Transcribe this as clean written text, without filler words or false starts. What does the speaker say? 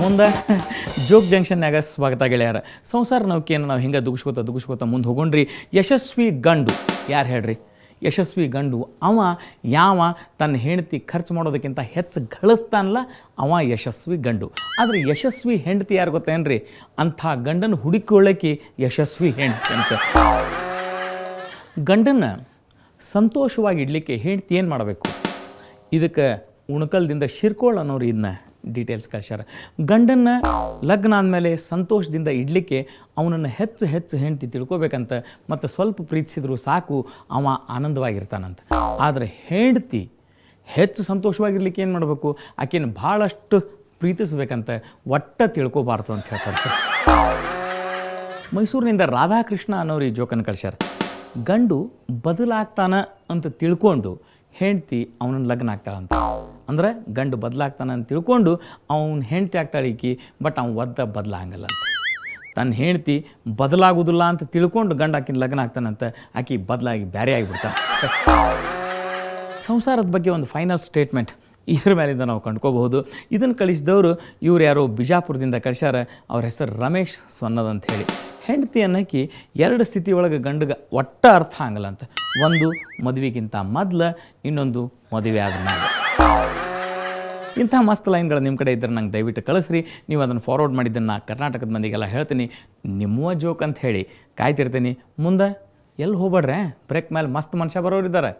ಮುಂದೆ ಜೋಗ್ ಜಂಕ್ಷನ್ಯಾಗ ಸ್ವಾಗತ ಗೆಳೆಯರ. ಸಂಸಾರ ನೌಕೆಯನ್ನು ನಾವು ಹಿಂಗೆ ದುಗಿಸ್ಕೋತ ಮುಂದೆ ಹೋಗೋಣ್ರಿ. ಯಶಸ್ವಿ ಗಂಡು ಯಾರು ಹೇಳ್ರಿ? ಯಶಸ್ವಿ ಗಂಡು ಅವ ಯಾವ ತನ್ನ ಹೆಂಡತಿ ಖರ್ಚು ಮಾಡೋದಕ್ಕಿಂತ ಹೆಚ್ಚು ಗಳಿಸ್ತಾನಲ್ಲ ಅವ ಯಶಸ್ವಿ ಗಂಡು. ಆದರೆ ಯಶಸ್ವಿ ಹೆಂಡತಿ ಯಾರು ಗೊತ್ತೇನ್ರಿ? ಅಂಥ ಗಂಡನ ಹುಡುಕೊಳ್ಳೋಕೆ ಯಶಸ್ವಿ ಹೆಂಡತಿ ಅಂತ. ಗಂಡನ್ನು ಸಂತೋಷವಾಗಿ ಇಡಲಿಕ್ಕೆ ಹೆಂಡತಿ ಏನು ಮಾಡಬೇಕು? ಇದಕ್ಕೆ ಉಣಕಲ್ದಿಂದ ಶಿರ್ಕೋಳ್ ಅನ್ನೋರು ಇದನ್ನ ಡೀಟೇಲ್ಸ್ ಕಳ್ಸ್ಯಾರ. ಗಂಡನ್ನು ಲಗ್ನ ಆದಮೇಲೆ ಸಂತೋಷದಿಂದ ಇಡಲಿಕ್ಕೆ ಅವನನ್ನು ಹೆಚ್ಚು ಹೆಂಡತಿ ತಿಳ್ಕೊಬೇಕಂತ, ಮತ್ತು ಸ್ವಲ್ಪ ಪ್ರೀತಿಸಿದ್ರು ಸಾಕು ಅವ ಆನಂದವಾಗಿರ್ತಾನಂತ. ಆದರೆ ಹೆಂಡತಿ ಹೆಚ್ಚು ಸಂತೋಷವಾಗಿರ್ಲಿಕ್ಕೆ ಏನು ಮಾಡಬೇಕು? ಆಕೆನ ಭಾಳಷ್ಟು ಪ್ರೀತಿಸ್ಬೇಕಂತ, ಒಟ್ಟ ತಿಳ್ಕೊಬಾರ್ದು ಅಂತ ಹೇಳ್ತಾರೆ. ಮೈಸೂರಿನಿಂದ ರಾಧಾಕೃಷ್ಣ ಅನ್ನೋರು ಈ ಜೋಕನ್ನು ಕಳ್ಸ್ಯಾರ. ಗಂಡು ಬದಲಾಗ್ತಾನ ಅಂತ ತಿಳ್ಕೊಂಡು ಹೆಂಡ್ತಿ ಅವನನ್ನು ಲಗ್ನ ಆಗ್ತಾಳಂತ. ಅಂದ್ರೆ ಗಂಡು ಬದಲಾಗ್ತಾನೆ ಅಂತ ತಿಳ್ಕೊಂಡು ಅವನ ಹೆಂಡ್ತಿ ಆಗ್ತಾಳೆ ಈಕಿ, ಬಟ್ ಅವ್ನು ಬದಲಾಗಂಗಲ್ಲ ಅಂತ. ತನ್ನ ಹೆಂಡ್ತಿ ಬದಲಾಗೋದಿಲ್ಲ ಅಂತ ತಿಳ್ಕೊಂಡು ಗಂಡು ಆಕಿನ ಲಗ್ನ ಆಗ್ತಾನಂತ, ಆಕಿ ಬದಲಾಗಿ ಬೇರೆ ಆಗಿಬಿಡ್ತಾನೆ. ಸಂಸಾರದ ಬಗ್ಗೆ ಒಂದು ಫೈನಲ್ ಸ್ಟೇಟ್ಮೆಂಟ್ ಇದ್ರ ಮೇಲಿಂದ ನಾವು ಕಂಡ್ಕೋಬಹುದು. ಇದನ್ನು ಕಳಿಸಿದವರು ಇವ್ರು ಯಾರೋ ಬಿಜಾಪುರದಿಂದ ಕಳಿಸ್ಯಾರ. ಅವ್ರ ಹೆಸರು ರಮೇಶ್ ಸೊನ್ನದ್ ಅಂತ ಹೇಳಿ. ಹೆಂಡತಿ ಅನ್ನೋಕೆ ಎರಡು ಸ್ಥಿತಿ ಒಳಗೆ ಗಂಡಿಗೆ ಒಟ್ಟ ಅರ್ಥ ಆಗಲ್ಲ ಅಂತ. ಒಂದು ಮದುವೆಗಿಂತ ಮೊದಲು, ಇನ್ನೊಂದು ಮದುವೆ ಆದ್ಮೇಲೆ. ಇಂಥ ಮಸ್ತ್ ಲೈನ್ಗಳು ನಿಮ್ಮ ಕಡೆ ಇದ್ದರೆ ನಂಗೆ ದಯವಿಟ್ಟು ಕಳಿಸ್ರಿ. ನೀವು ಅದನ್ನು ಫಾರ್ವರ್ಡ್ ಮಾಡಿದ್ದನ್ನು ಕರ್ನಾಟಕದ ಮಂದಿಗೆಲ್ಲ ಹೇಳ್ತೀನಿ. ನಿಮ್ಮ ಜೋಕ್ ಅಂತ ಹೇಳಿ ಕಾಯ್ತಿರ್ತೀನಿ. ಮುಂದೆ ಎಲ್ಲಿ ಹೋಗ್ಬೇಡ್ರೆ, ಬ್ರೇಕ್ ಮೇಲೆ ಮಸ್ತ್ ಮನುಷ್ಯ ಬರೋರಿದ್ದಾರೆ.